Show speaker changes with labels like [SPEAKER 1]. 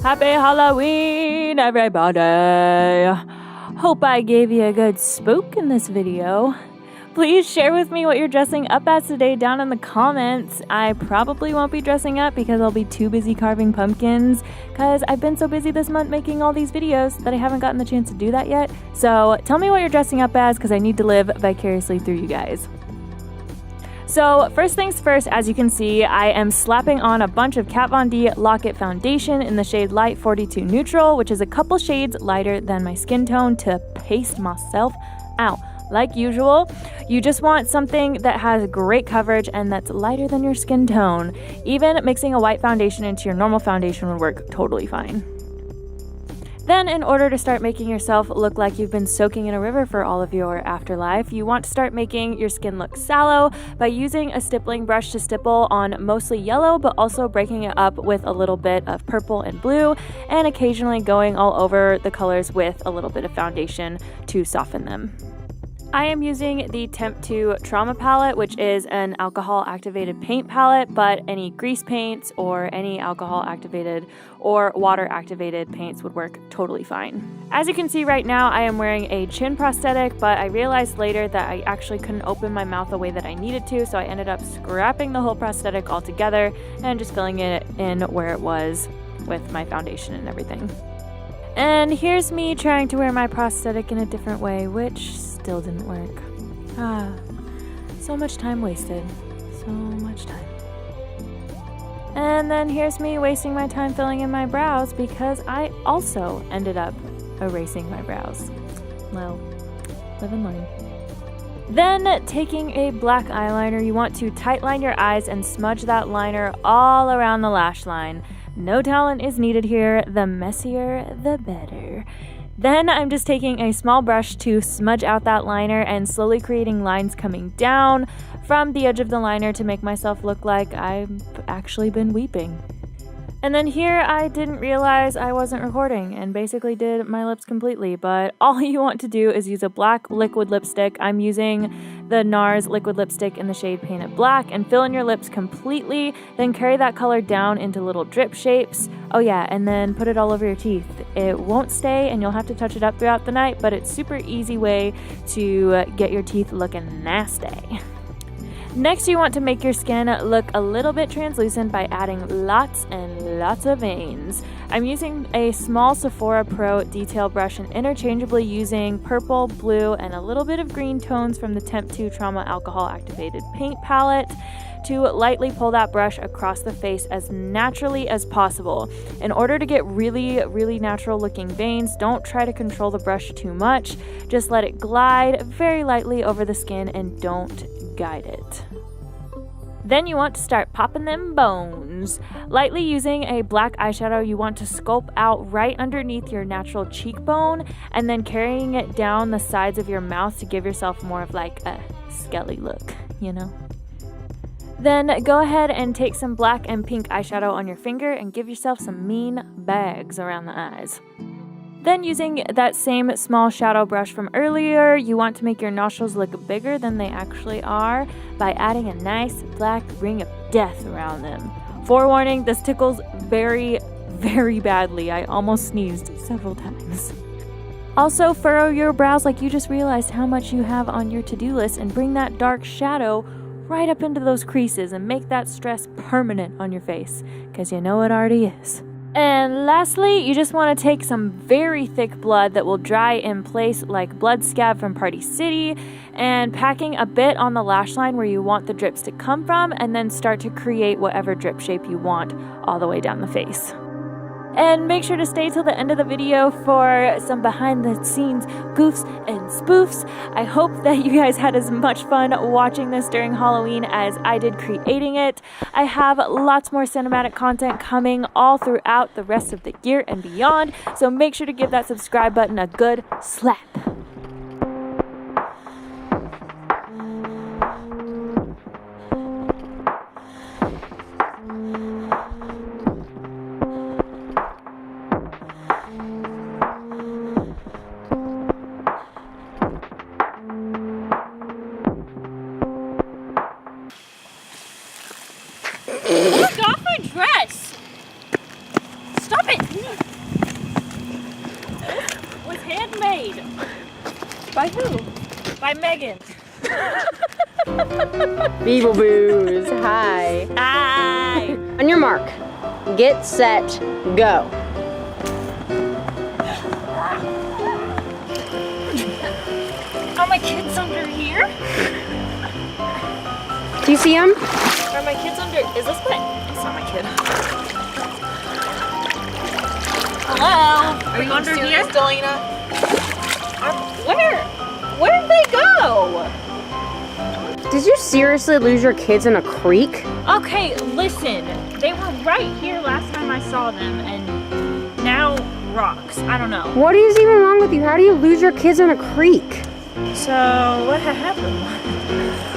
[SPEAKER 1] Happy Halloween, everybody! Hope I gave you a good spook in this video. Please share with me what you're dressing up as today down in the comments. I probably won't be dressing up because I'll be too busy carving pumpkins because I've been so busy this month making all these videos that I haven't gotten the chance to do that yet. So tell me what you're dressing up as because I need to live vicariously through you guys. So first things first, as you can see, I am slapping on a bunch of Kat Von D Lock-It foundation in the shade Light 42 Neutral, which is a couple shades lighter than my skin tone to paste myself out. Like usual, you just want something that has great coverage and that's lighter than your skin tone. Even mixing a white foundation into your normal foundation would work totally fine. Then, in order to start making yourself look like you've been soaking in a river for all of your afterlife, you want to start making your skin look sallow by using a stippling brush to stipple on mostly yellow, but also breaking it up with a little bit of purple and blue, and occasionally going all over the colors with a little bit of foundation to soften them. I am using the Temptu Trauma palette, which is an alcohol-activated paint palette, but any grease paints or any alcohol-activated or water-activated paints would work totally fine. As you can see right now, I am wearing a chin prosthetic, but I realized later that I actually couldn't open my mouth the way that I needed to, so I ended up scrapping the whole prosthetic altogether and just filling it in where it was with my foundation and everything. And here's me trying to wear my prosthetic in a different way, which still didn't work. So much time wasted. So much time. And then here's me wasting my time filling in my brows because I also ended up erasing my brows. Well, live and learn. Then, taking a black eyeliner, you want to tightline your eyes and smudge that liner all around the lash line. No talent is needed here, the messier the better. Then I'm just taking a small brush to smudge out that liner and slowly creating lines coming down from the edge of the liner to make myself look like I've actually been weeping. And then here I didn't realize I wasn't recording and basically did my lips completely, but all you want to do is use a black liquid lipstick. I'm using the NARS liquid lipstick in the shade Painted Black and fill in your lips completely, then carry that color down into little drip shapes. Oh yeah, and then put it all over your teeth. It won't stay and you'll have to touch it up throughout the night, but it's a super easy way to get your teeth looking nasty. Next, you want to make your skin look a little bit translucent by adding lots and lots of veins. I'm using a small Sephora Pro detail brush and interchangeably using purple, blue, and a little bit of green tones from the Temptu Trauma Alcohol Activated Paint Palette to lightly pull that brush across the face as naturally as possible. In order to get really natural looking veins, don't try to control the brush too much. Just let it glide very lightly over the skin and don't guide it. Then you want to start popping them bones. Lightly using a black eyeshadow, you want to sculpt out right underneath your natural cheekbone and then carrying it down the sides of your mouth to give yourself more of like a skelly look, you know? Then go ahead and take some black and pink eyeshadow on your finger and give yourself some mean bags around the eyes. Then using that same small shadow brush from earlier, you want to make your nostrils look bigger than they actually are by adding a nice black ring of death around them. Forewarning, this tickles very badly. I almost sneezed several times. Also, furrow your brows like you just realized how much you have on your to-do list and bring that dark shadow right up into those creases and make that stress permanent on your face, because you know it already is. And lastly, you just want to take some very thick blood that will dry in place like blood scab from Party City and packing a bit on the lash line where you want the drips to come from and then start to create whatever drip shape you want all the way down the face. And make sure to stay till the end of the video for some behind the scenes goofs and spoofs. I hope that you guys had as much fun watching this during Halloween as I did creating it. I have lots more cinematic content coming all throughout the rest of the year and beyond, so make sure to give that subscribe button a good slap.
[SPEAKER 2] Take off my dress! Stop it!
[SPEAKER 1] handmade. By who? By Megan.
[SPEAKER 2] Beeble-boos, hi.
[SPEAKER 1] Hi.
[SPEAKER 2] On your mark, get set, go.
[SPEAKER 1] Are my kids under here?
[SPEAKER 2] Do you see them?
[SPEAKER 1] Are my kids under? Is this my? It's not my kid. Hello? Are you under here?
[SPEAKER 3] Delina?
[SPEAKER 1] Where? Where did they go?
[SPEAKER 2] Did you seriously lose your kids in a creek?
[SPEAKER 1] Okay, listen. They were right here last time I saw them, and now rocks. I don't know.
[SPEAKER 2] What is even wrong with you? How do you lose your kids in a creek?
[SPEAKER 1] So what happened?